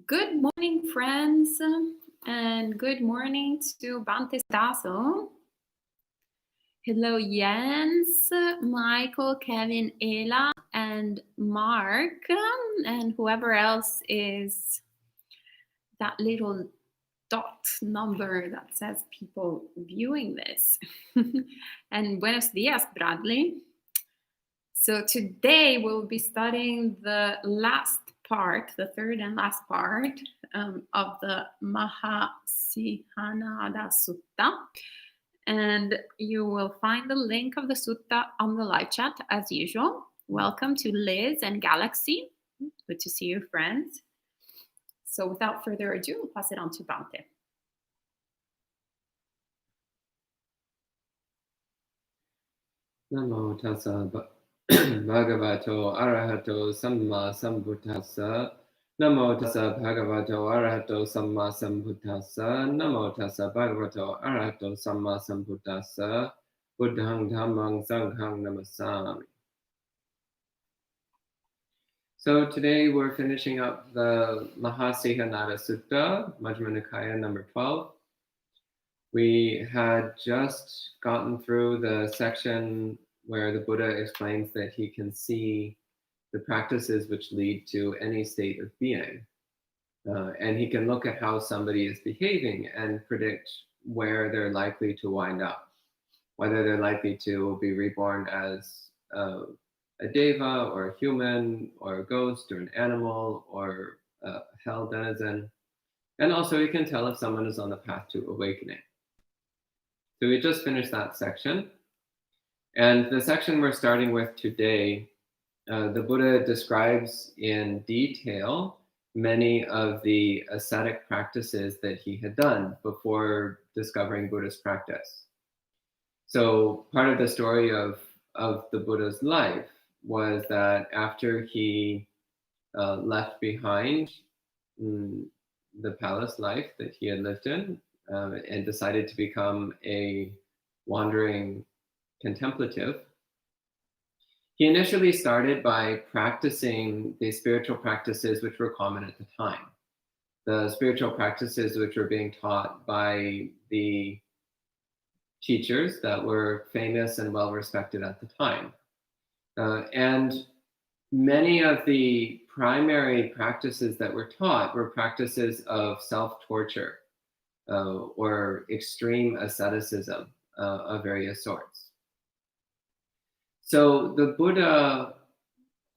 Good morning, friends, and good morning to Bante Daso. Hello, Jens, Michael, Kevin, Ella, and Mark, and whoever else is that little dot number that says people viewing this. And buenos dias, Bradley. So today we'll be studying the last part, the third and last part of the Mahāsīhanāda Sutta. And you will find the link of the Sutta on the live chat as usual. Welcome to Liz and Galaxy. Good to see you, friends. So without further ado, I'll pass it on to Bante. Namo tassa bhagavato arahato samma sambuddhassa. Namo tassa bhagavato arahato samma sambuddhassa. Namo tassa bhagavato arahato samma sambuddhassa. Buddhang dhammang sanghang namasami. So today we're finishing up the Mahāsīhanāda Sutta, Majjhima Nikaya number 12. We had just gotten through the section where the Buddha explains that he can see the practices which lead to any state of being. And he can look at how somebody is behaving and predict where they're likely to wind up, whether they're likely to be reborn as a deva or a human or a ghost or an animal or a hell denizen. And also he can tell if someone is on the path to awakening. So we just finished that section. And the section we're starting with today, the Buddha describes in detail many of the ascetic practices that he had done before discovering Buddhist practice. So part of the story of the Buddha's life was that after he left behind the palace life that he had lived in, and decided to become a wandering contemplative, he initially started by practicing the spiritual practices which were common at the time. The spiritual practices which were being taught by the teachers that were famous and well respected at the time. And many of the primary practices that were taught were practices of self-torture, or extreme asceticism of various sorts. So the Buddha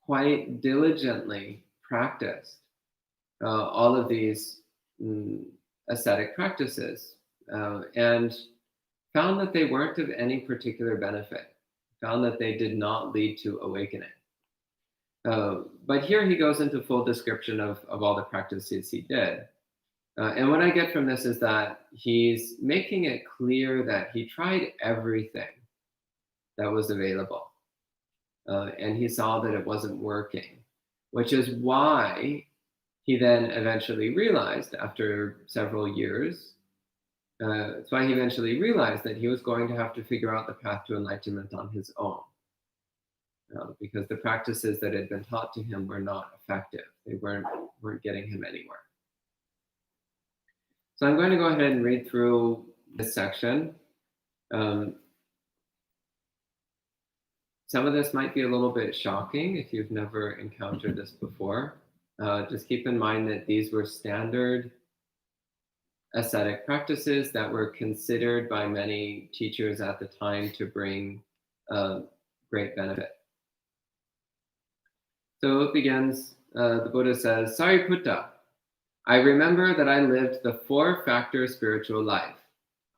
quite diligently practiced all of these ascetic practices and found that they weren't of any particular benefit, found that they did not lead to awakening. But here he goes into full description of all the practices he did. And what I get from this is that he's making it clear that he tried everything that was available. And he saw that it wasn't working, which is why he then eventually realized, after several years, that's why he eventually realized that he was going to have to figure out the path to enlightenment on his own. Because the practices that had been taught to him were not effective. They weren't getting him anywhere. So I'm going to go ahead and read through this section. Some of this might be a little bit shocking if you've never encountered this before. Just keep in mind that these were standard ascetic practices that were considered by many teachers at the time to bring great benefit. So it begins, the Buddha says, Sariputta, I remember that I lived the four-factor spiritual life.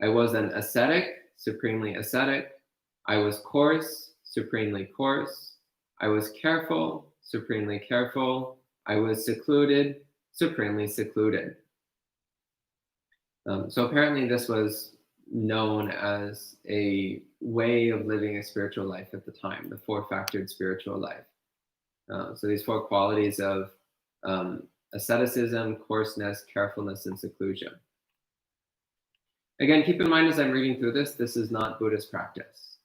I was an ascetic, supremely ascetic. I was coarse, supremely coarse. I was careful, supremely careful. I was secluded, supremely secluded. So apparently this was known as a way of living a spiritual life at the time, the four-factored spiritual life. So these four qualities of asceticism, coarseness, carefulness, and seclusion. Again, keep in mind as I'm reading through this, this is not Buddhist practice.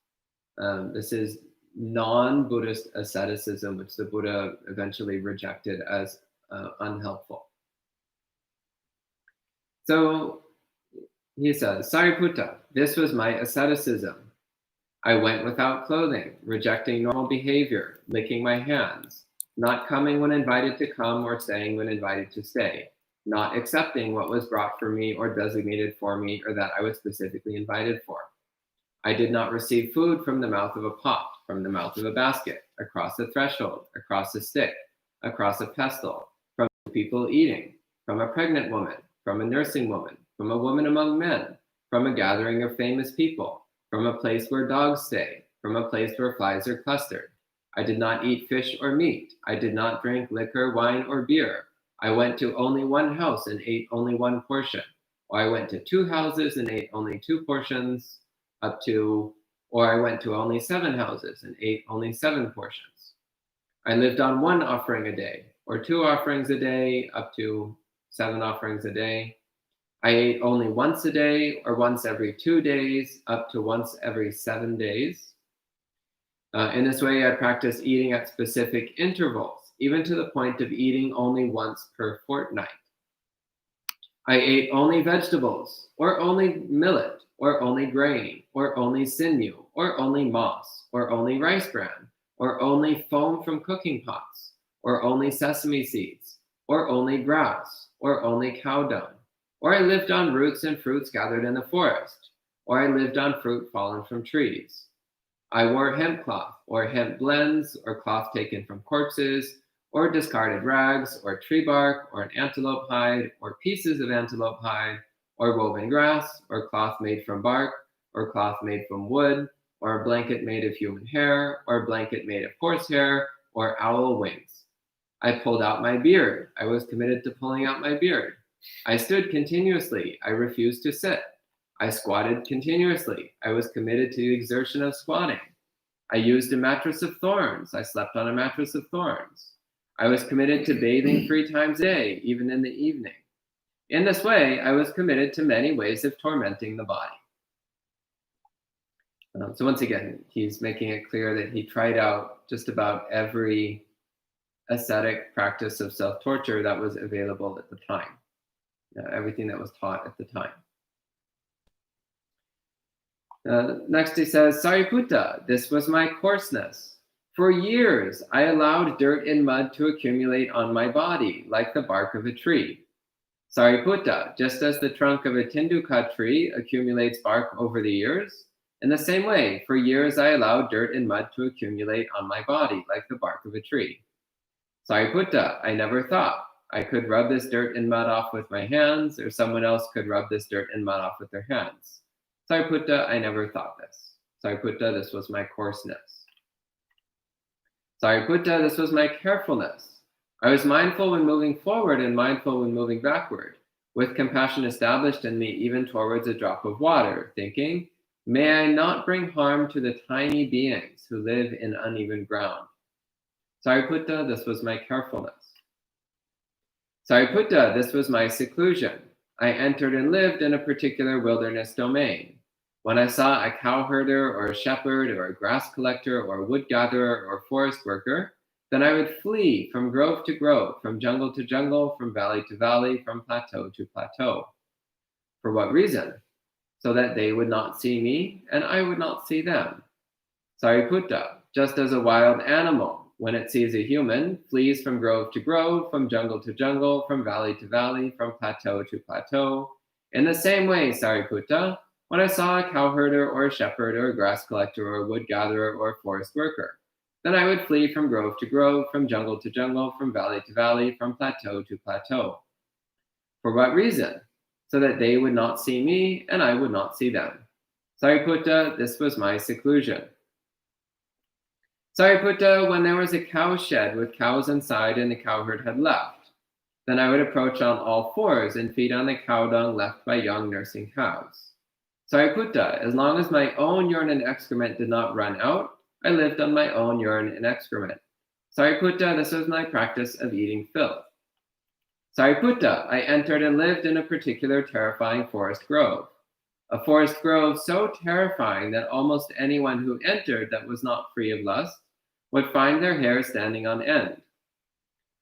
This is non-Buddhist asceticism, which the Buddha eventually rejected as unhelpful. So he says, Sariputta, this was my asceticism. I went without clothing, rejecting normal behavior, licking my hands, not coming when invited to come or staying when invited to stay, not accepting what was brought for me or designated for me or that I was specifically invited for. I did not receive food from the mouth of a pot, from the mouth of a basket, across a threshold, across a stick, across a pestle, from people eating, from a pregnant woman, from a nursing woman, from a woman among men, from a gathering of famous people, from a place where dogs stay, from a place where flies are clustered. I did not eat fish or meat. I did not drink liquor, wine, or beer. I went to only one house and ate only one portion. Or I went to 2 houses and ate only 2 portions, or I went to only 7 houses and ate only 7 portions. I lived on 1 offering a day, or 2 offerings a day, up to 7 offerings a day. I ate only once a day, or once every 2 days, up to once every 7 days. In this way, I practiced eating at specific intervals, even to the point of eating only once per fortnight. I ate only vegetables, or only millet, or only grain, or only sinew, or only moss, or only rice bran, or only foam from cooking pots, or only sesame seeds, or only grass, or only cow dung. Or I lived on roots and fruits gathered in the forest, or I lived on fruit fallen from trees. I wore hemp cloth, or hemp blends, or cloth taken from corpses, or discarded rags, or tree bark, or an antelope hide, or pieces of antelope hide, or woven grass, or cloth made from bark, or cloth made from wood, or a blanket made of human hair, or a blanket made of horse hair, or owl wings. I pulled out my beard. I was committed to pulling out my beard. I stood continuously. I refused to sit. I squatted continuously. I was committed to the exertion of squatting. I used a mattress of thorns. I slept on a mattress of thorns. I was committed to bathing 3 times a day, even in the evening. In this way, I was committed to many ways of tormenting the body. So once again, he's making it clear that he tried out just about every ascetic practice of self-torture that was available at the time. Everything that was taught at the time. Next he says, Sariputta, this was my coarseness. For years, I allowed dirt and mud to accumulate on my body, like the bark of a tree. Sariputta, just as the trunk of a tinduka tree accumulates bark over the years, in the same way, for years I allowed dirt and mud to accumulate on my body, like the bark of a tree. Sariputta, I never thought I could rub this dirt and mud off with my hands, or someone else could rub this dirt and mud off with their hands. Sariputta, I never thought this. Sariputta, this was my coarseness. Sariputta, this was my carefulness. I was mindful when moving forward and mindful when moving backward, with compassion established in me even towards a drop of water, thinking, may I not bring harm to the tiny beings who live in uneven ground. Sariputta, this was my carefulness. Sariputta, this was my seclusion. I entered and lived in a particular wilderness domain. When I saw a cowherder or a shepherd or a grass collector or a wood gatherer or forest worker, then I would flee from grove to grove, from jungle to jungle, from valley to valley, from plateau to plateau. For what reason? So that they would not see me and I would not see them. Sariputta, just as a wild animal, when it sees a human, flees from grove to grove, from jungle to jungle, from valley to valley, from plateau to plateau. In the same way, Sariputta, when I saw a cowherder or a shepherd or a grass collector or a wood gatherer or a forest worker, then I would flee from grove to grove, from jungle to jungle, from valley to valley, from plateau to plateau. For what reason? So that they would not see me and I would not see them. Sariputta, this was my seclusion. Sariputta, when there was a cow shed with cows inside and the cowherd had left, then I would approach on all fours and feed on the cow dung left by young nursing cows. Sariputta, as long as my own urine and excrement did not run out, I lived on my own urine and excrement. Sariputta, this was my practice of eating filth. Sariputta, I entered and lived in a particular terrifying forest grove. A forest grove so terrifying that almost anyone who entered that was not free of lust would find their hair standing on end.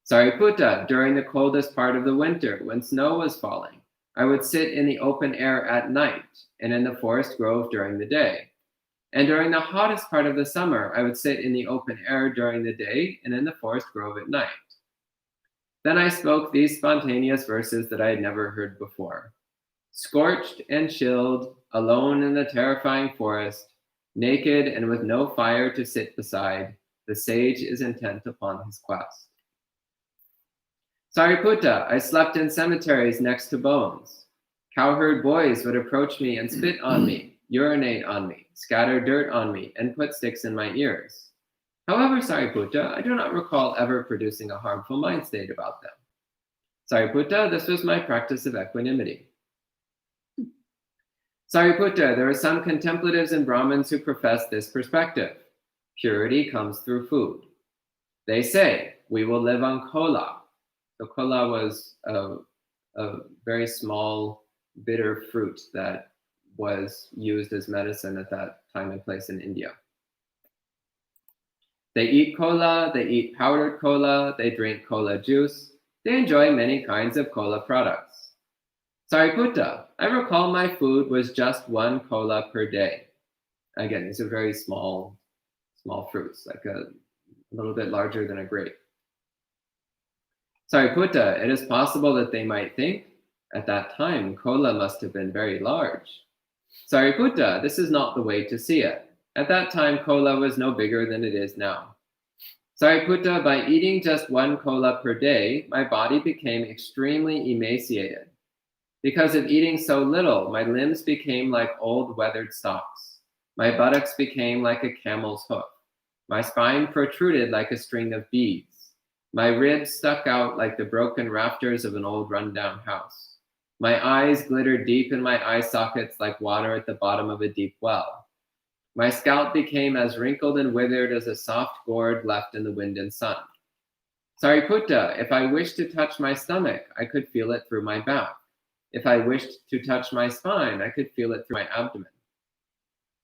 Sariputta, during the coldest part of the winter, when snow was falling, I would sit in the open air at night and in the forest grove during the day. And during the hottest part of the summer, I would sit in the open air during the day and in the forest grove at night. Then I spoke these spontaneous verses that I had never heard before. Scorched and chilled, alone in the terrifying forest, naked and with no fire to sit beside, the sage is intent upon his quest. Sariputta, I slept in cemeteries next to bones. Cowherd boys would approach me and spit on me, urinate on me, scatter dirt on me, and put sticks in my ears. However, Sariputta, I do not recall ever producing a harmful mind state about them. Sariputta, this was my practice of equanimity. Sariputta, there are some contemplatives and Brahmins who profess this perspective. Purity comes through food. They say, we will live on kola. So kola was a very small, bitter fruit that was used as medicine at that time and place in India. They eat kola, they eat powdered kola, they drink kola juice, they enjoy many kinds of kola products. Sariputta, I recall my food was just 1 kola per day. Again, these are very small fruits, like a little bit larger than a grape. Sariputta, it is possible that they might think, at that time, kola must have been very large. Sariputta, this is not the way to see it. At that time, kola was no bigger than it is now. Sariputta, by eating just 1 kola per day, my body became extremely emaciated. Because of eating so little, my limbs became like old weathered stalks. My buttocks became like a camel's hoof. My spine protruded like a string of beads. My ribs stuck out like the broken rafters of an old rundown house. My eyes glittered deep in my eye sockets like water at the bottom of a deep well. My scalp became as wrinkled and withered as a soft gourd left in the wind and sun. Sariputta, if I wished to touch my stomach, I could feel it through my back. If I wished to touch my spine, I could feel it through my abdomen.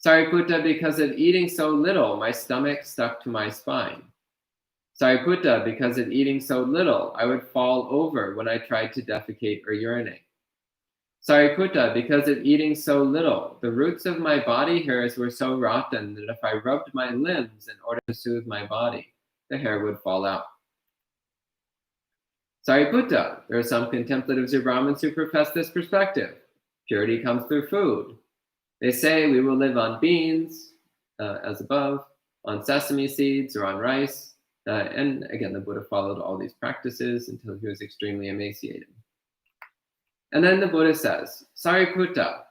Sariputta, because of eating so little, my stomach stuck to my spine. Sariputta, because of eating so little, I would fall over when I tried to defecate or urinate. Sariputta, because of eating so little, the roots of my body hairs were so rotten that if I rubbed my limbs in order to soothe my body, the hair would fall out. Sariputta, there are some contemplatives or Brahmins who profess this perspective. Purity comes through food. They say we will live on beans, as above, on sesame seeds or on rice. And again, the Buddha followed all these practices until he was extremely emaciated. And then the Buddha says, Sariputta,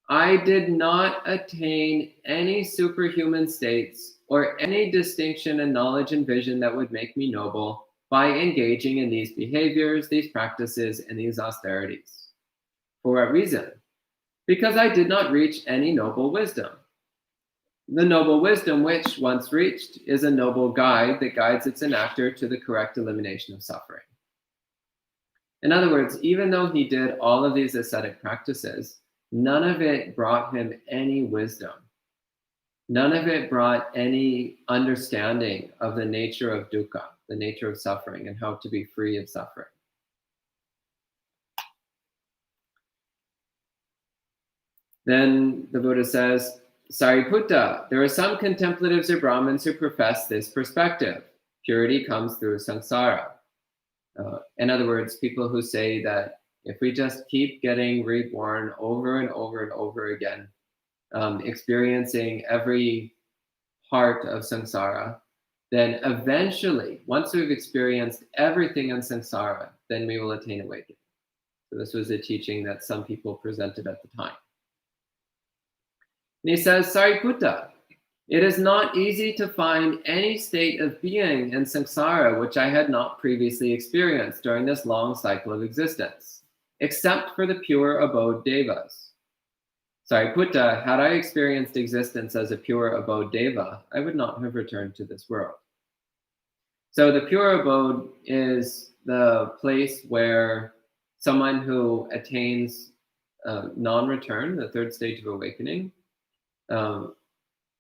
I did not attain any superhuman states or any distinction in knowledge and vision that would make me noble by engaging in these behaviors, these practices, and these austerities. For what reason? Because I did not reach any noble wisdom. The noble wisdom which, once reached, is a noble guide that guides its enactor to the correct elimination of suffering. In other words, even though he did all of these ascetic practices, none of it brought him any wisdom. None of it brought any understanding of the nature of dukkha, the nature of suffering, and how to be free of suffering. Then the Buddha says, Sariputta, there are some contemplatives or Brahmins who profess this perspective. Purity comes through samsara. In other words, people who say that if we just keep getting reborn over and over and over again, experiencing every part of samsara, then eventually, once we've experienced everything in samsara, then we will attain awakening. So this was a teaching that some people presented at the time. And he says, Sariputta, it is not easy to find any state of being in samsara which I had not previously experienced during this long cycle of existence, except for the pure abode devas. Sariputta, had I experienced existence as a pure abode deva, I would not have returned to this world. So the pure abode is the place where someone who attains non-return, the third stage of awakening,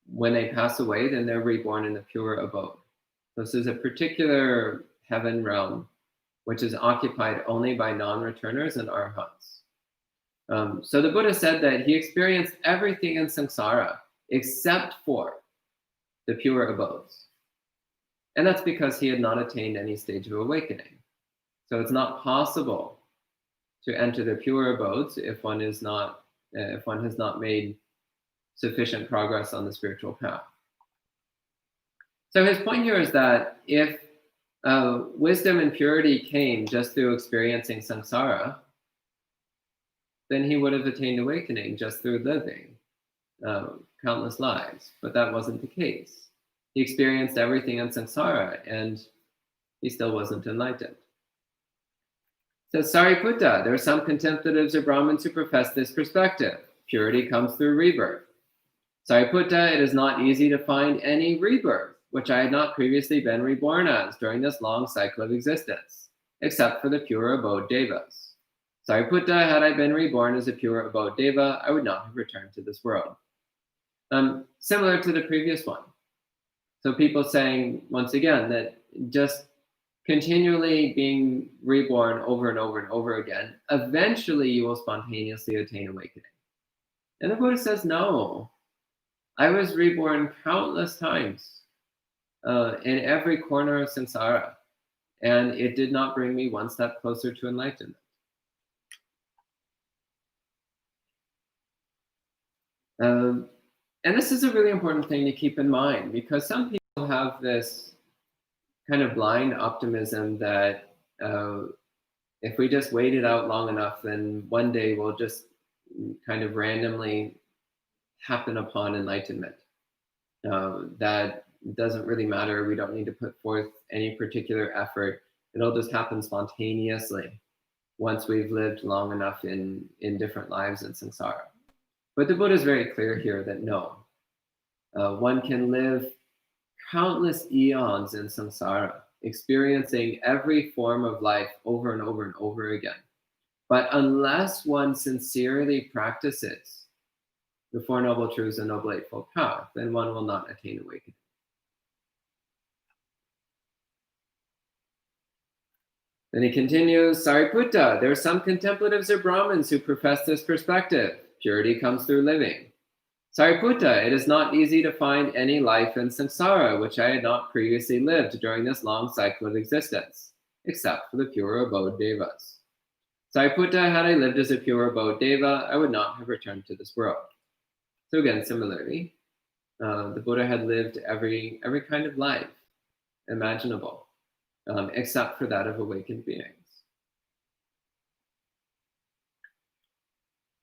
when they pass away, then they're reborn in the pure abode. This is a particular heaven realm, which is occupied only by non-returners and arhats. So the Buddha said that he experienced everything in samsara except for the pure abodes. And that's because he had not attained any stage of awakening. So it's not possible to enter the pure abodes if one has not made sufficient progress on the spiritual path. So his point here is that if wisdom and purity came just through experiencing samsara, then he would have attained awakening just through living countless lives. But that wasn't the case. He experienced everything in samsara, and he still wasn't enlightened. So Sariputta, there are some contemplatives or Brahmins who profess this perspective. Purity comes through rebirth. Sariputta, it is not easy to find any rebirth, which I had not previously been reborn as during this long cycle of existence, except for the pure abode Devas. Sariputta, had I been reborn as a pure abode Deva, I would not have returned to this world. Similar to the previous one. So people saying, once again, that just continually being reborn over and over and over again, eventually you will spontaneously attain awakening. And the Buddha says, no. I was reborn countless times in every corner of samsara, and it did not bring me one step closer to enlightenment. And this is a really important thing to keep in mind, because some people have this kind of blind optimism that if we just wait it out long enough, then one day we'll just kind of randomly happen upon enlightenment. That doesn't really matter. We don't need to put forth any particular effort. It'll just happen spontaneously once we've lived long enough in different lives in samsara. But the Buddha is very clear here that no, one can live countless eons in samsara, experiencing every form of life over and over and over again. But unless one sincerely practices the Four Noble Truths and Noble Eightfold Path, then one will not attain awakening. Then he continues, Sariputta, there are some contemplatives or Brahmins who profess this perspective. Purity comes through living. Sariputta, it is not easy to find any life in samsara, which I had not previously lived during this long cycle of existence, except for the pure abode Devas. Sariputta, had I lived as a pure abode Deva, I would not have returned to this world. So again, similarly, the Buddha had lived every kind of life imaginable, except for that of awakened beings.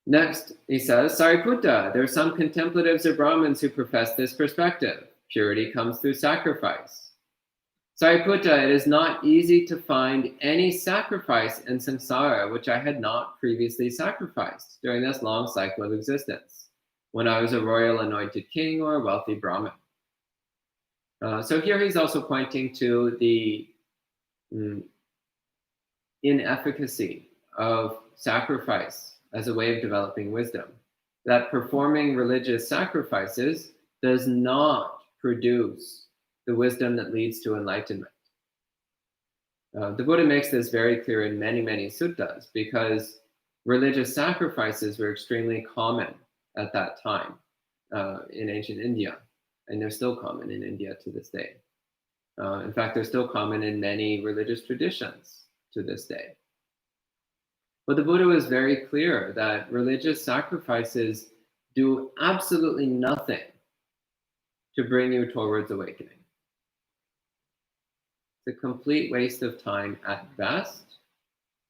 Next, he says, Sariputta, there are some contemplatives or Brahmins who profess this perspective. Purity comes through sacrifice. Sariputta, it is not easy to find any sacrifice in samsara which I had not previously sacrificed during this long cycle of existence, when I was a royal anointed king or a wealthy Brahmin. So here he's also pointing to the inefficacy of sacrifice as a way of developing wisdom, that performing religious sacrifices does not produce the wisdom that leads to enlightenment. The Buddha makes this very clear in many, many suttas, because religious sacrifices were extremely common at that time in ancient India, and they're still common in India to this day. In fact, they're still common in many religious traditions to this day. But the Buddha was very clear that religious sacrifices do absolutely nothing to bring you towards awakening. It's a complete waste of time at best,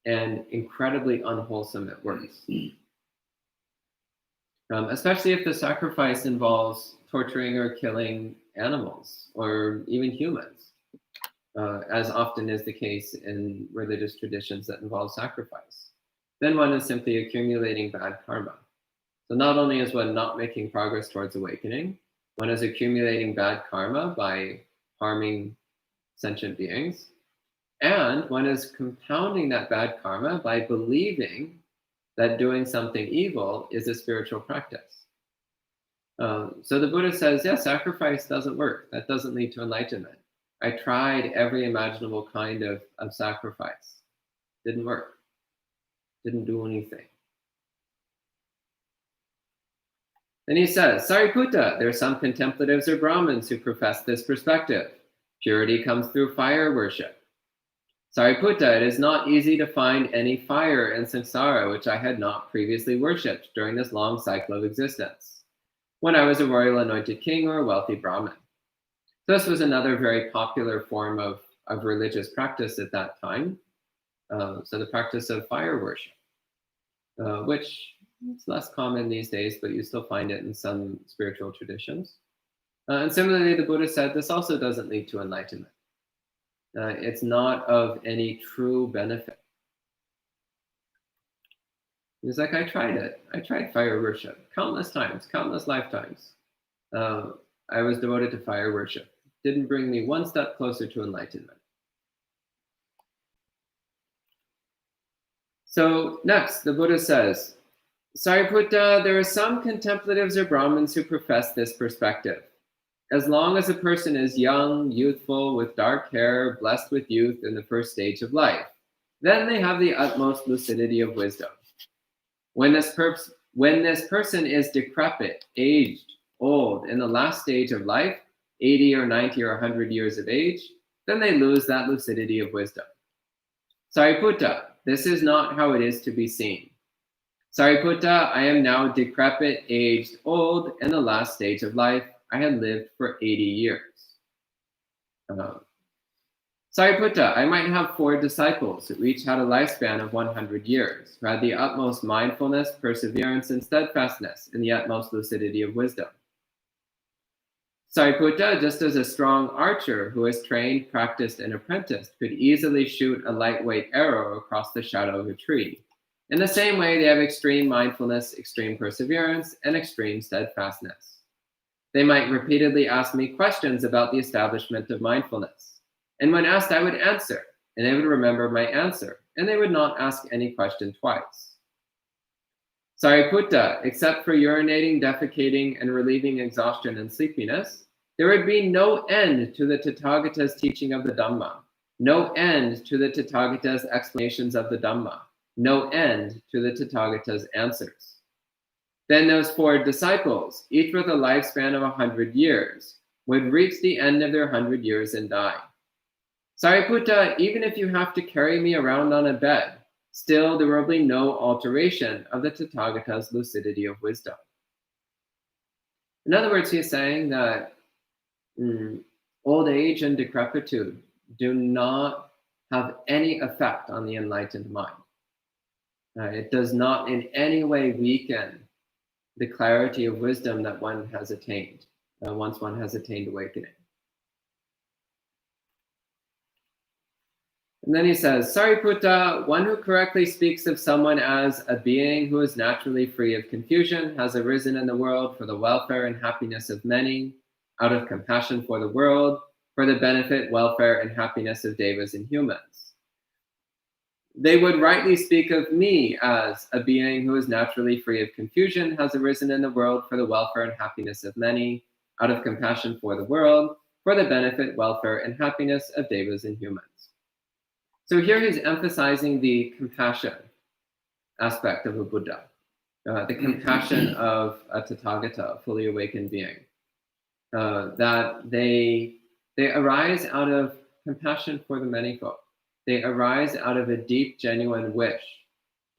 and incredibly unwholesome at worst. Especially if the sacrifice involves torturing or killing animals, or even humans, as often is the case in religious traditions that involve sacrifice. Then one is simply accumulating bad karma. So not only is one not making progress towards awakening, one is accumulating bad karma by harming sentient beings, and one is compounding that bad karma by believing that doing something evil is a spiritual practice. So the Buddha says, yeah, sacrifice doesn't work. That doesn't lead to enlightenment. I tried every imaginable kind of sacrifice. Didn't work. Didn't do anything. Then he says, Sariputta, there are some contemplatives or Brahmins who profess this perspective. Purity comes through fire worship. Sariputta, it is not easy to find any fire in samsara which I had not previously worshipped during this long cycle of existence, when I was a royal anointed king or a wealthy Brahmin. So this was another very popular form of religious practice at that time. So the practice of fire worship, which is less common these days, but you still find it in some spiritual traditions. And similarly, the Buddha said this also doesn't lead to enlightenment. It's not of any true benefit. He's like, I tried it. I tried fire worship countless times, countless lifetimes. I was devoted to fire worship. Didn't bring me one step closer to enlightenment. So next, the Buddha says, Sariputta, there are some contemplatives or Brahmins who profess this perspective. As long as a person is young, youthful, with dark hair, blessed with youth in the first stage of life, then they have the utmost lucidity of wisdom. When this person is decrepit, aged, old, in the last stage of life, 80 or 90 or 100 years of age, then they lose that lucidity of wisdom. Sariputta, this is not how it is to be seen. Sariputta, I am now decrepit, aged, old, in the last stage of life. I had lived for 80 years. Sariputta, I might have 4 disciples who each had a lifespan of 100 years, who had the utmost mindfulness, perseverance, and steadfastness, and the utmost lucidity of wisdom. Sariputta, just as a strong archer who is trained, practiced, and apprenticed could easily shoot a lightweight arrow across the shadow of a tree, in the same way they have extreme mindfulness, extreme perseverance, and extreme steadfastness. They might repeatedly ask me questions about the establishment of mindfulness. And when asked, I would answer, and they would remember my answer, and they would not ask any question twice. Sariputta, except for urinating, defecating, and relieving exhaustion and sleepiness, there would be no end to the Tathagata's teaching of the Dhamma, no end to the Tathagata's explanations of the Dhamma, no end to the Tathagata's answers. Then those 4 disciples, each with a lifespan of 100 years, would reach the end of their 100 years and die. Sariputta, even if you have to carry me around on a bed, still there will be no alteration of the Tathagata's lucidity of wisdom. In other words, he's saying that old age and decrepitude do not have any effect on the enlightened mind. It does not in any way weaken the clarity of wisdom that one has attained once one has attained awakening. And then he says, Sariputta, one who correctly speaks of someone as a being who is naturally free of confusion has arisen in the world for the welfare and happiness of many, out of compassion for the world, for the benefit, welfare, and happiness of devas and humans. They would rightly speak of me as a being who is naturally free of confusion has arisen in the world for the welfare and happiness of many, out of compassion for the world, for the benefit, welfare, and happiness of devas and humans. So here he's emphasizing the compassion aspect of a Buddha, the compassion of a Tathagata, a fully awakened being, that they arise out of compassion for the many folk. They arise out of a deep, genuine wish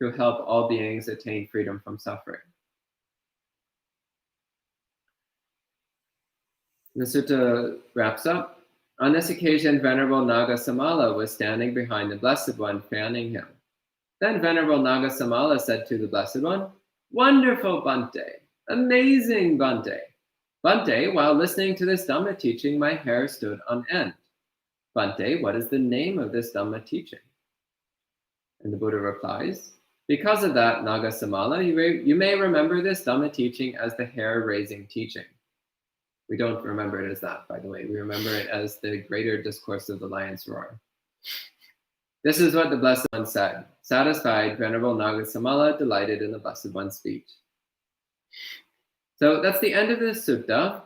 to help all beings attain freedom from suffering. The sutta wraps up. On this occasion, Venerable Nagasamala was standing behind the Blessed One, fanning him. Then Venerable Nagasamala said to the Blessed One, "Wonderful Bhante, amazing Bhante. Bhante, while listening to this Dhamma teaching, my hair stood on end. Bhante, what is the name of this Dhamma teaching?" And the Buddha replies, "Because of that, Nagasamala, you may remember this Dhamma teaching as the hair-raising teaching." We don't remember it as that, by the way. We remember it as the greater discourse of the lion's roar. This is what the Blessed One said. Satisfied, Venerable Nagasamala delighted in the Blessed One's speech. So that's the end of this sutta.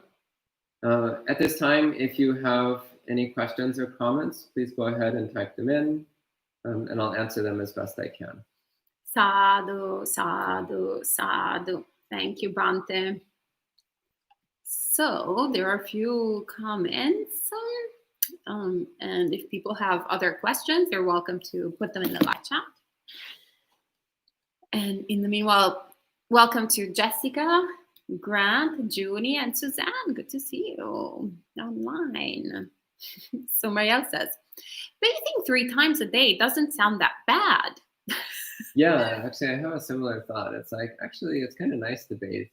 At this time, if you have any questions or comments, please go ahead and type them in, and I'll answer them as best I can. Sadhu, sadhu, sadhu. Thank you, Bhante. So there are a few comments. And if people have other questions, they're welcome to put them in the live chat. And in the meanwhile, welcome to Jessica, Grant, Julie, and Suzanne. Good to see you online. So Marielle says, bathing 3 times a day doesn't sound that bad. Yeah, actually, I have a similar thought. It's like, actually, it's kind of nice to bathe.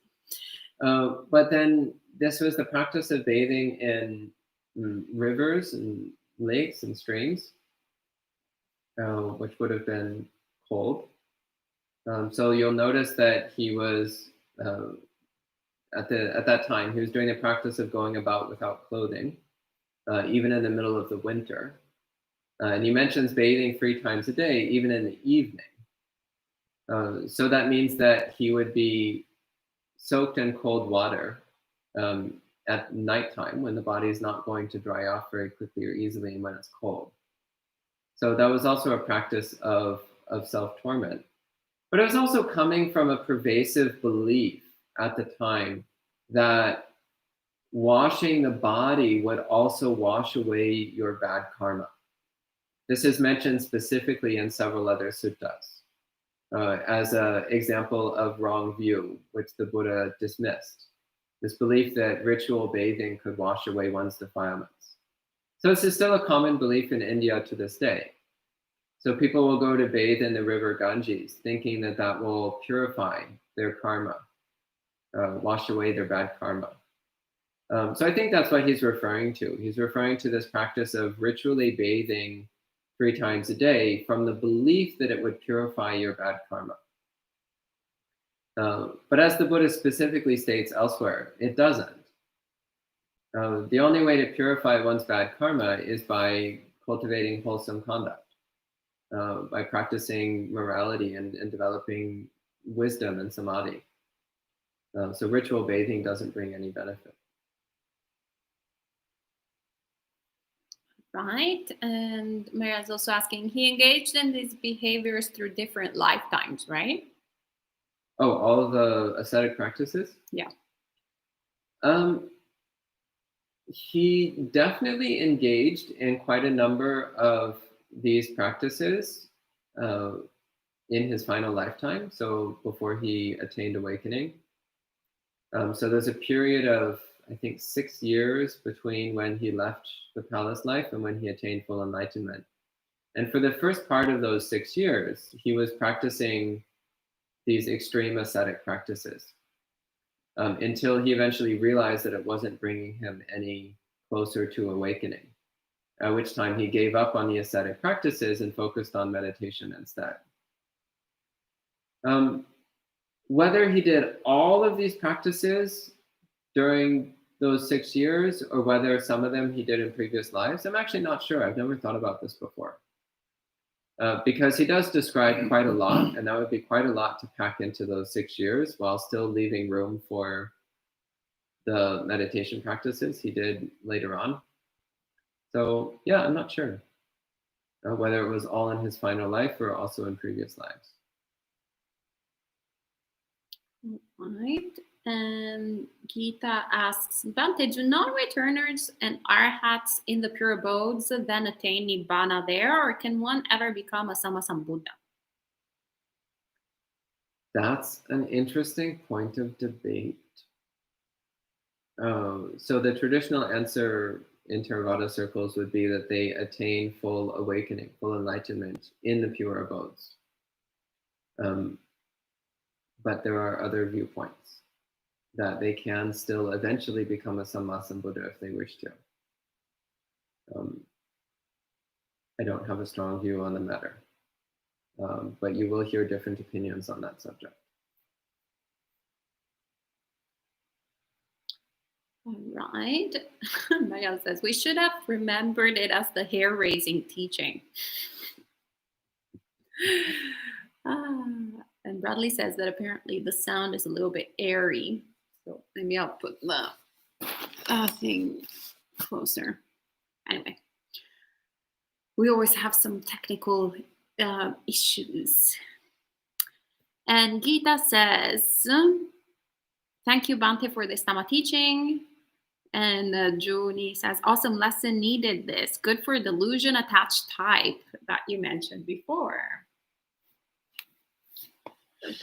But then this was the practice of bathing in rivers and lakes and streams, which would have been cold. So you'll notice that he was, at that time, he was doing the practice of going about without clothing, even in the middle of the winter. And he mentions bathing 3 times a day, even in the evening. So that means that he would be soaked in cold water at nighttime when the body is not going to dry off very quickly or easily and when it's cold. So that was also a practice of self-torment. But it was also coming from a pervasive belief at the time that washing the body would also wash away your bad karma. This is mentioned specifically in several other suttas as an example of wrong view, which the Buddha dismissed. This belief that ritual bathing could wash away one's defilements. So this is still a common belief in India to this day. So people will go to bathe in the river Ganges, thinking that that will purify their karma, wash away their bad karma. So I think that's what he's referring to. He's referring to this practice of ritually bathing 3 times a day from the belief that it would purify your bad karma. But as the Buddha specifically states elsewhere, it doesn't. The only way to purify one's bad karma is by cultivating wholesome conduct, by practicing morality and developing wisdom and samadhi. So ritual bathing doesn't bring any benefit. Right, and Maria's also asking, he engaged in these behaviors through different lifetimes, right? Oh, all the ascetic practices? Yeah. He definitely engaged in quite a number of these practices in his final lifetime, so before he attained awakening. So there's a period of, I think, 6 years between when he left the palace life and when he attained full enlightenment. And for the first part of those 6 years, he was practicing these extreme ascetic practices until he eventually realized that it wasn't bringing him any closer to awakening, at which time he gave up on the ascetic practices and focused on meditation instead. Whether he did all of these practices during those 6 years or whether some of them he did in previous lives, I'm actually not sure. I've never thought about this before. Because he does describe quite a lot, and that would be quite a lot to pack into those 6 years while still leaving room for the meditation practices he did later on. So yeah, I'm not sure whether it was all in his final life or also in previous lives. Right. And Gita asks, Bhante, do non-returners and arhats in the pure abodes then attain Nibbana there, or can one ever become a Sammasambuddha? That's an interesting point of debate. So the traditional answer in Theravada circles would be that they attain full awakening, full enlightenment in the pure abodes. But there are other viewpoints that they can still eventually become a Sammasambuddha if they wish to. I don't have a strong view on the matter, but you will hear different opinions on that subject. All right. Marielle says, we should have remembered it as the hair-raising teaching. And Bradley says that apparently the sound is a little bit airy. So maybe I'll put the thing closer. Anyway, we always have some technical issues. And Gita says, thank you, Bhante, for this Dhamma teaching. And Joni says, awesome lesson, needed this. Good for delusion attached type that you mentioned before.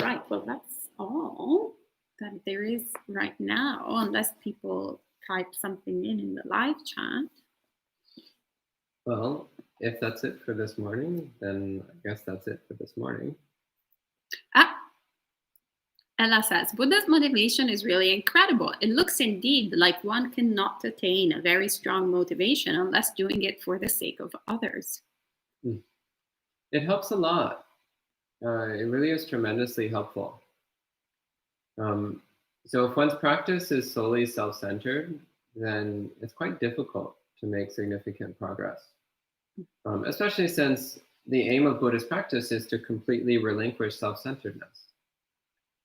Right, well, that's all that there is right now, unless people type something in the live chat. Well, if that's it for this morning, then I guess that's it for this morning. Ella says, Buddha's motivation is really incredible. It looks indeed like one cannot attain a very strong motivation unless doing it for the sake of others. It helps a lot. It really is tremendously helpful. So if one's practice is solely self-centered, then it's quite difficult to make significant progress, especially since the aim of Buddhist practice is to completely relinquish self-centeredness.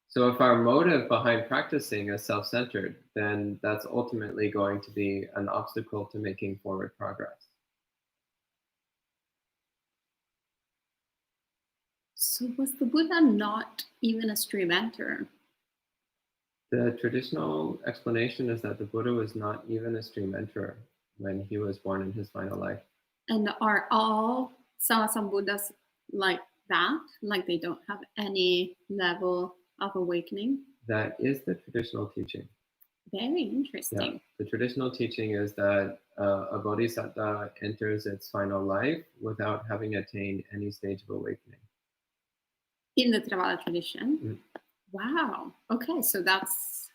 So if our motive behind practicing is self-centered, then that's ultimately going to be an obstacle to making forward progress. So was the Buddha not even a stream enter? The traditional explanation is that the Buddha was not even a stream enterer when he was born in his final life. And are all some Buddhas like that? Like they don't have any level of awakening? That is the traditional teaching. Very interesting. Yeah. The traditional teaching is that a bodhisattva enters its final life without having attained any stage of awakening. In the Theravada tradition? Mm. Wow. Okay, so that's...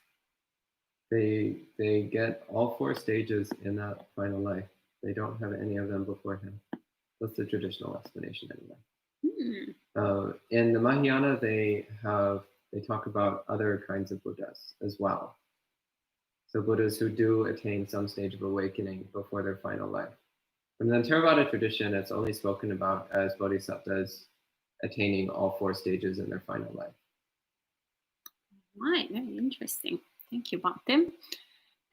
They get all 4 stages in that final life. They don't have any of them beforehand. That's the traditional explanation anyway. In the Mahāyāna, they talk about other kinds of Buddhas as well. So Buddhas who do attain some stage of awakening before their final life. In the Theravada tradition, it's only spoken about as bodhisattvas attaining all 4 stages in their final life. Right, very interesting. Thank you, Bhakti.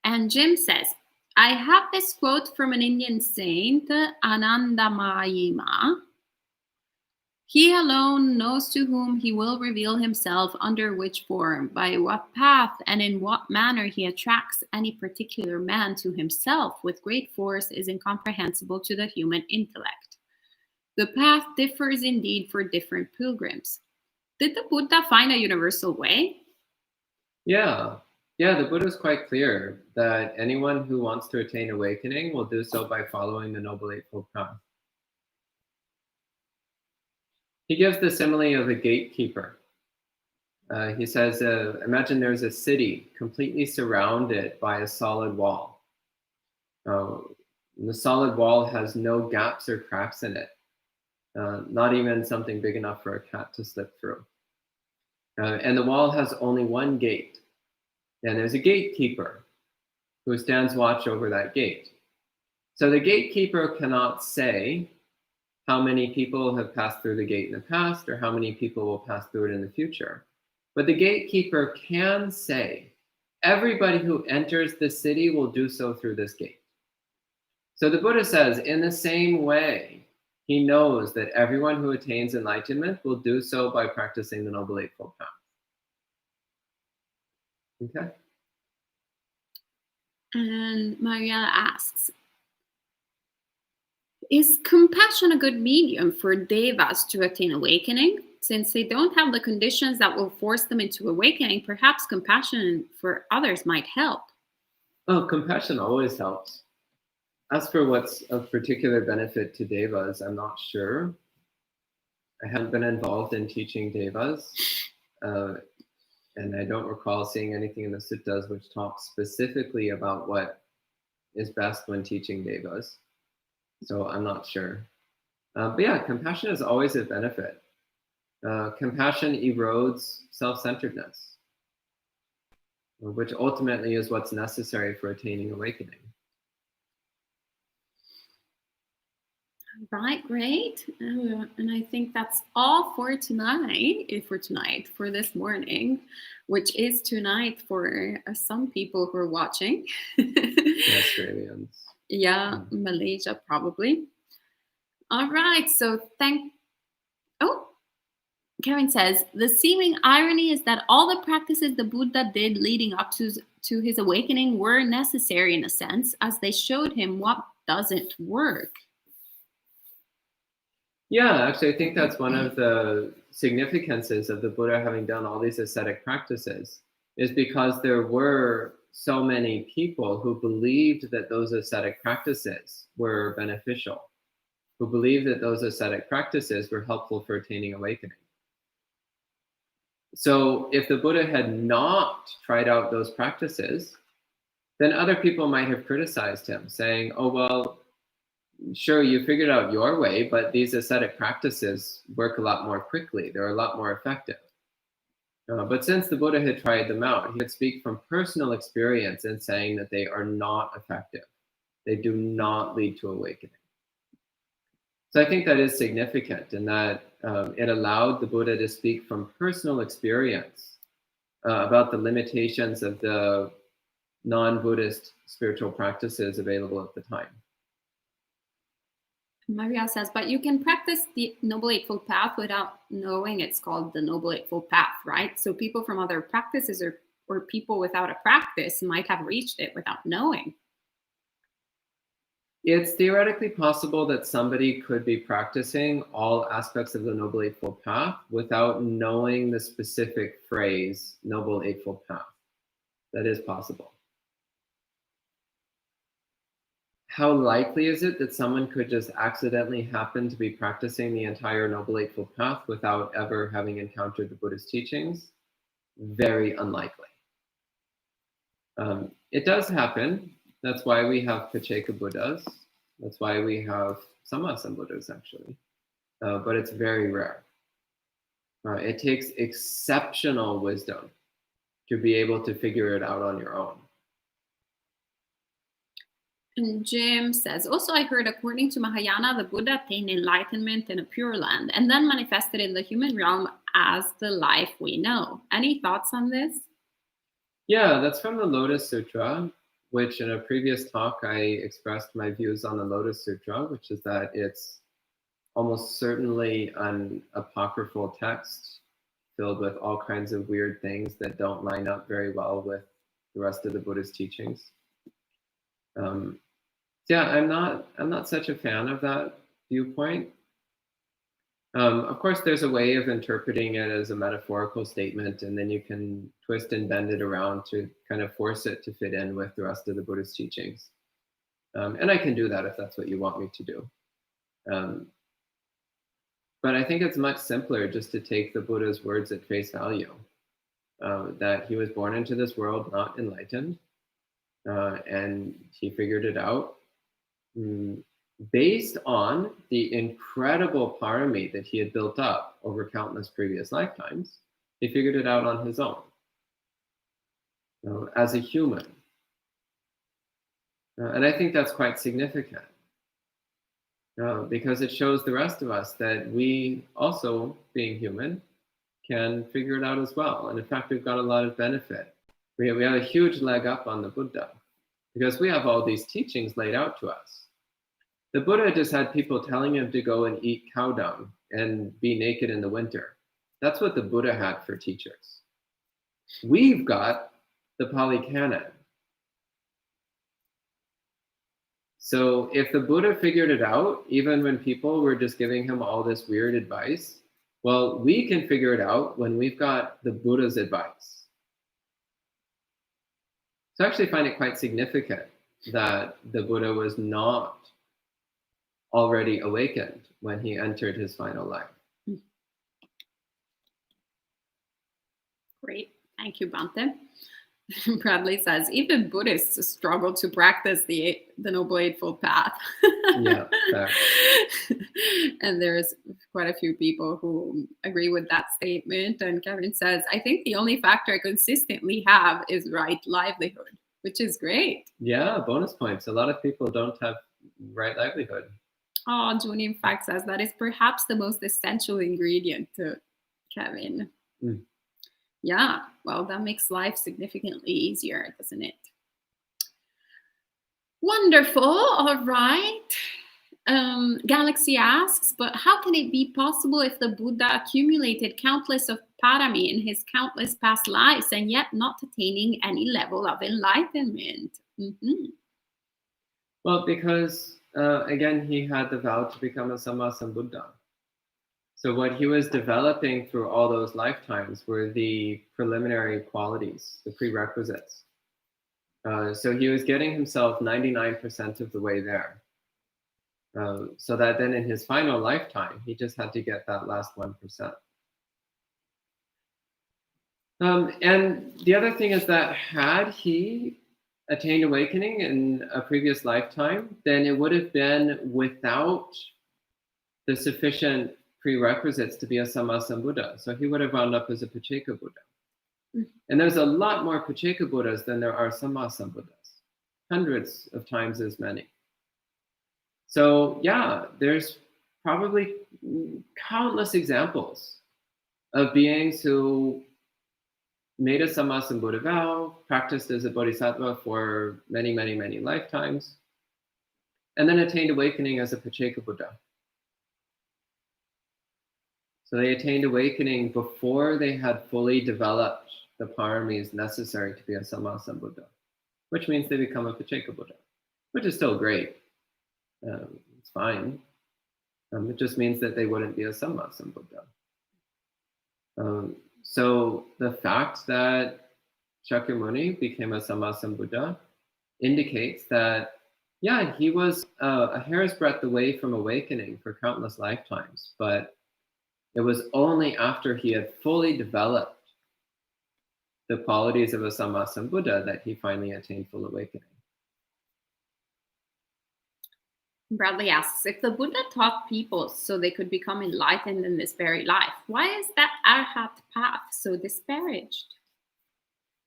And Jim says, I have this quote from an Indian saint, Anandamayima. He alone knows to whom he will reveal himself, under which form, by what path, and in what manner he attracts any particular man to himself with great force is incomprehensible to the human intellect. The path differs indeed for different pilgrims. Did the Buddha find a universal way? Yeah, the Buddha is quite clear that anyone who wants to attain awakening will do so by following the Noble Eightfold Path. He gives the simile of a gatekeeper. He says, imagine there's a city completely surrounded by a solid wall. The solid wall has no gaps or cracks in it, not even something big enough for a cat to slip through. And the wall has only one gate. And there's a gatekeeper who stands watch over that gate. So the gatekeeper cannot say how many people have passed through the gate in the past or how many people will pass through it in the future. But the gatekeeper can say, everybody who enters the city will do so through this gate. So the Buddha says, in the same way, he knows that everyone who attains enlightenment will do so by practicing the Noble Eightfold Path. Okay. And Mariella asks, is compassion a good medium for Devas to attain awakening? Since they don't have the conditions that will force them into awakening, perhaps compassion for others might help. Oh, compassion always helps. As for what's of particular benefit to Devas, I'm not sure. I haven't been involved in teaching Devas. And I don't recall seeing anything in the suttas which talks specifically about what is best when teaching Devas. So I'm not sure. But yeah, compassion is always a benefit. Compassion erodes self-centeredness, which ultimately is what's necessary for attaining awakening. Right, great. And I think that's all for tonight, for this morning, which is tonight for some people who are watching. Australians. Yeah, Malaysia probably. All right, so Kevin says, the seeming irony is that all the practices the Buddha did leading up to his awakening were necessary in a sense, as they showed him what doesn't work. Yeah, actually, I think that's one of the significances of the Buddha having done all these ascetic practices, is because there were so many people who believed that those ascetic practices were beneficial, who believed that those ascetic practices were helpful for attaining awakening. So if the Buddha had not tried out those practices, then other people might have criticized him, saying, oh, well, sure, you figured out your way, but these ascetic practices work a lot more quickly. They're a lot more effective. But since the Buddha had tried them out, he would speak from personal experience in saying that they are not effective. They do not lead to awakening. So I think that is significant in that it allowed the Buddha to speak from personal experience about the limitations of the non-Buddhist spiritual practices available at the time. Maria says, but you can practice the Noble Eightfold Path without knowing it's called the Noble Eightfold Path, right? So people from other practices or people without a practice might have reached it without knowing. It's theoretically possible that somebody could be practicing all aspects of the Noble Eightfold Path without knowing the specific phrase, Noble Eightfold Path. That is possible. How likely is it that someone could just accidentally happen to be practicing the entire Noble Eightfold Path without ever having encountered the Buddhist teachings? Very unlikely. It does happen. That's why we have Pacceka Buddhas. That's why we have Samasa Buddhas, actually. But it's very rare. It takes exceptional wisdom to be able to figure it out on your own. And Jim says, also I heard according to Mahayana, the Buddha attained enlightenment in a pure land and then manifested in the human realm as the life we know. Any thoughts on this? Yeah, that's from the Lotus Sutra, which in a previous talk I expressed my views on the Lotus Sutra, which is that it's almost certainly an apocryphal text filled with all kinds of weird things that don't line up very well with the rest of the Buddhist teachings. Yeah, I'm not such a fan of that viewpoint. Of course, there's a way of interpreting it as a metaphorical statement, and then you can twist and bend it around to kind of force it to fit in with the rest of the Buddhist teachings. And I can do that if that's what you want me to do. But I think it's much simpler just to take the Buddha's words at face value, that he was born into this world not enlightened, and he figured it out based on the incredible parame that he had built up over countless previous lifetimes. He figured it out on his own, as a human. And I think that's quite significant, because it shows the rest of us that we also, being human, can figure it out as well. And in fact, we've got a lot of benefit. We have a huge leg up on the Buddha, because we have all these teachings laid out to us. The Buddha just had people telling him to go and eat cow dung and be naked in the winter. That's what the Buddha had for teachers. We've got the Pali Canon. So if the Buddha figured it out, even when people were just giving him all this weird advice, well, we can figure it out when we've got the Buddha's advice. So I actually find it quite significant that the Buddha was not already awakened when he entered his final life. Great. Thank you, Bhante. Bradley says, even Buddhists struggle to practice the Noble Eightfold Path. Yeah, fair. And there's quite a few people who agree with that statement. And Kevin says, I think the only factor I consistently have is right livelihood, which is great. Yeah, bonus points. A lot of people don't have right livelihood. Oh, Junie, in fact, says that is perhaps the most essential ingredient to Kevin. Yeah, well, that makes life significantly easier, doesn't it? Wonderful. All right. Galaxy asks, but how can it be possible if the Buddha accumulated countless of parame in his countless past lives and yet not attaining any level of enlightenment? Mm-hmm. Well, because again, he had the vow to become a Sammasambuddha. So what he was developing through all those lifetimes were the preliminary qualities, the prerequisites. So he was getting himself 99% of the way there. So that then in his final lifetime, he just had to get that last 1%. And the other thing is that had he attained awakening in a previous lifetime, then it would have been without the sufficient prerequisites to be a Sammasambuddha. So he would have wound up as a Pacceka Buddha. And there's a lot more Pacceka Buddhas than there are Sammasambuddhas, hundreds of times as many. So yeah, there's probably countless examples of beings who made a Sammasambuddha vow, practiced as a bodhisattva for many, many, many lifetimes, and then attained awakening as a Pacceka Buddha. So they attained awakening before they had fully developed the paramis necessary to be a Sammasambuddha, which means they become a Pacceka Buddha, which is still great. It's fine. It just means that they wouldn't be a Sammasambuddha. So the fact that Shakyamuni became a Sammasambuddha indicates that, yeah, he was a hair's breadth away from awakening for countless lifetimes, but it was only after he had fully developed the qualities of a Sammasambuddha that he finally attained full awakening. Bradley asks, if the Buddha taught people so they could become enlightened in this very life, why is that arhat path so disparaged?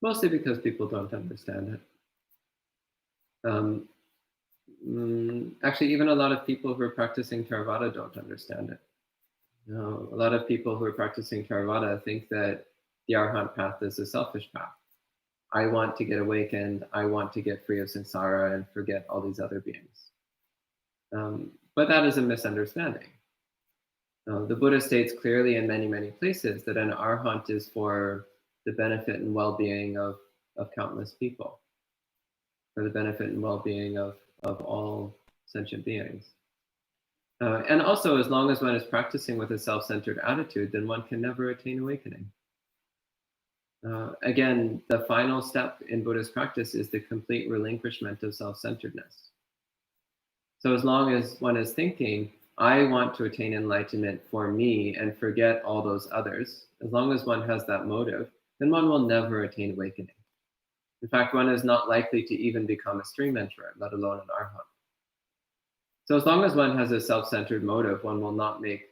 Mostly because people don't understand it. Actually, even a lot of people who are practicing Theravada don't understand it. A lot of people who are practicing Theravada think that the arhat path is a selfish path. I want to get awakened. I want to get free of samsara and forget all these other beings. But that is a misunderstanding. The Buddha states clearly in many, many places that an arhat is for the benefit and well-being of countless people, for the benefit and well-being of all sentient beings. And also, as long as one is practicing with a self-centered attitude, then one can never attain awakening. Again, the final step in Buddhist practice is the complete relinquishment of self-centeredness. So as long as one is thinking, I want to attain enlightenment for me and forget all those others, as long as one has that motive, then one will never attain awakening. In fact, one is not likely to even become a stream enterer, let alone an arhat. So as long as one has a self-centered motive, one will not make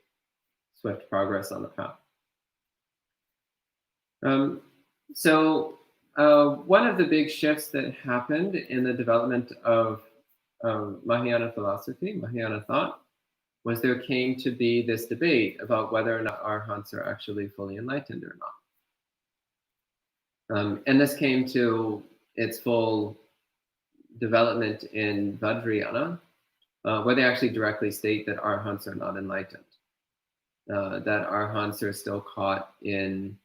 swift progress on the path. One of the big shifts that happened in the development of Mahayana philosophy, Mahayana thought, was there came to be this debate about whether or not arhats are actually fully enlightened or not. And this came to its full development in Vajrayana, where they actually directly state that arhats are not enlightened, that arhats are still caught in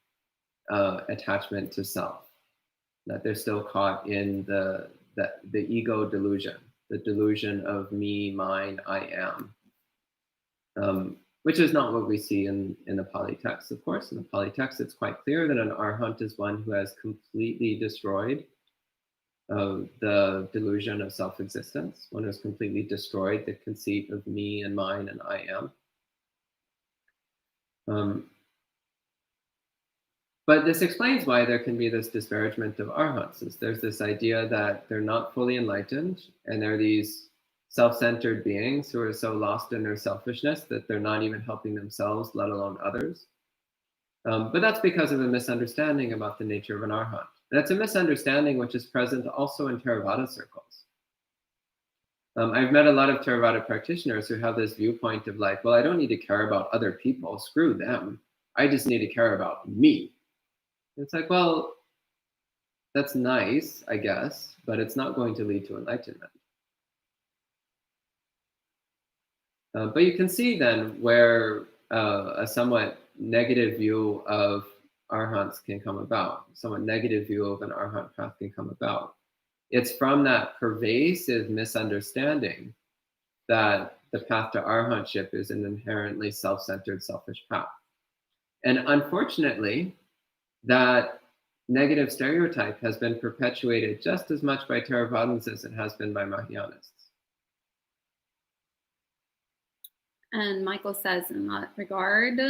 attachment to self, that they're still caught in the ego delusion, the delusion of me, mine, I am, which is not what we see in the Pali text, of course. In the Pali text, it's quite clear that an arhat is one who has completely destroyed the delusion of self-existence, one who has completely destroyed the conceit of me and mine and I am. But this explains why there can be this disparagement of arhats. There's this idea that they're not fully enlightened, and they're these self-centered beings who are so lost in their selfishness that they're not even helping themselves, let alone others. But that's because of a misunderstanding about the nature of an arhat. That's a misunderstanding which is present also in Theravada circles. I've met a lot of Theravada practitioners who have this viewpoint of like, well, I don't need to care about other people, screw them. I just need to care about me. It's like, well, that's nice, I guess, but it's not going to lead to enlightenment. But you can see then where a somewhat negative view of arhants can come about, somewhat negative view of an arhat path can come about. It's from that pervasive misunderstanding that the path to arhatship is an inherently self-centered, selfish path. And unfortunately, that negative stereotype has been perpetuated just as much by Theravadins as it has been by Mahayanists. And Michael says in that regard,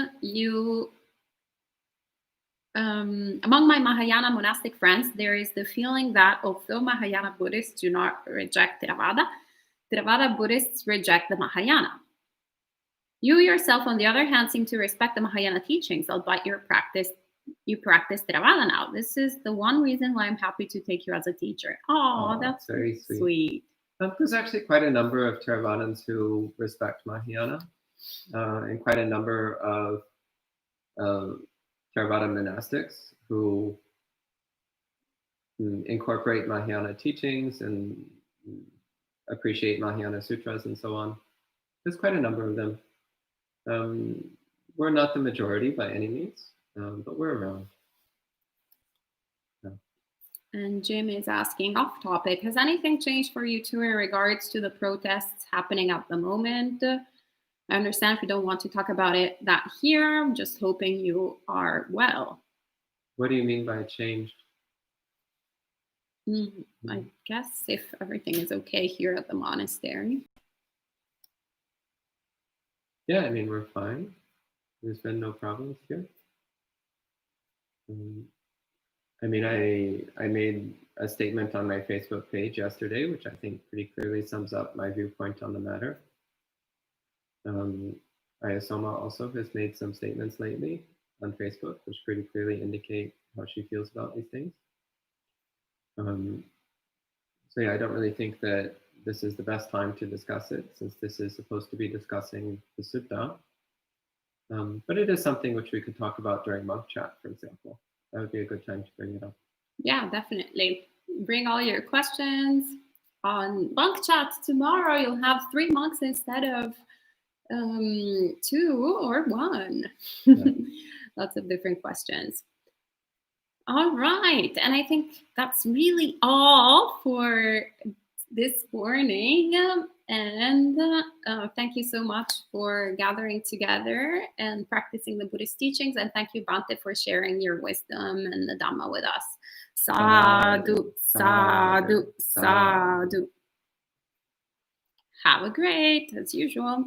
among my Mahayana monastic friends, there is the feeling that although Mahayana Buddhists do not reject Theravada, Theravada Buddhists reject the Mahayana. You yourself, on the other hand, seem to respect the Mahayana teachings, albeit you practice Theravada now. This is the one reason why I'm happy to take you as a teacher. Oh, that's very sweet. There's actually quite a number of Theravadins who respect Mahayana, and quite a number of Theravada monastics who incorporate Mahayana teachings and appreciate Mahayana sutras and so on. There's quite a number of them. We're not the majority by any means, but we're around. And Jim is asking, off topic, has anything changed for you two in regards to the protests happening at the moment? I understand if you don't want to talk about it that here. I'm just hoping you are well. What do you mean by changed? I guess if everything is okay here at the monastery. Yeah, I mean, we're fine. There's been no problems here. I mean, I made a statement on my Facebook page yesterday, which I think pretty clearly sums up my viewpoint on the matter. Ayasoma also has made some statements lately on Facebook, which pretty clearly indicate how she feels about these things. So yeah, I don't really think that this is the best time to discuss it, since this is supposed to be discussing the sutta. But it is something which we could talk about during monk chat, for example. That would be a good time to bring it up. Yeah, definitely. Bring all your questions on monk chat tomorrow. You'll have 3 monks instead of 2 or 1. Yeah. Lots of different questions. All right. And I think that's really all for this morning. And thank you so much for gathering together and practicing the Buddhist teachings. And thank you, Bhante, for sharing your wisdom and the Dhamma with us. Sadhu, sadhu, sadhu. Have a great, as usual.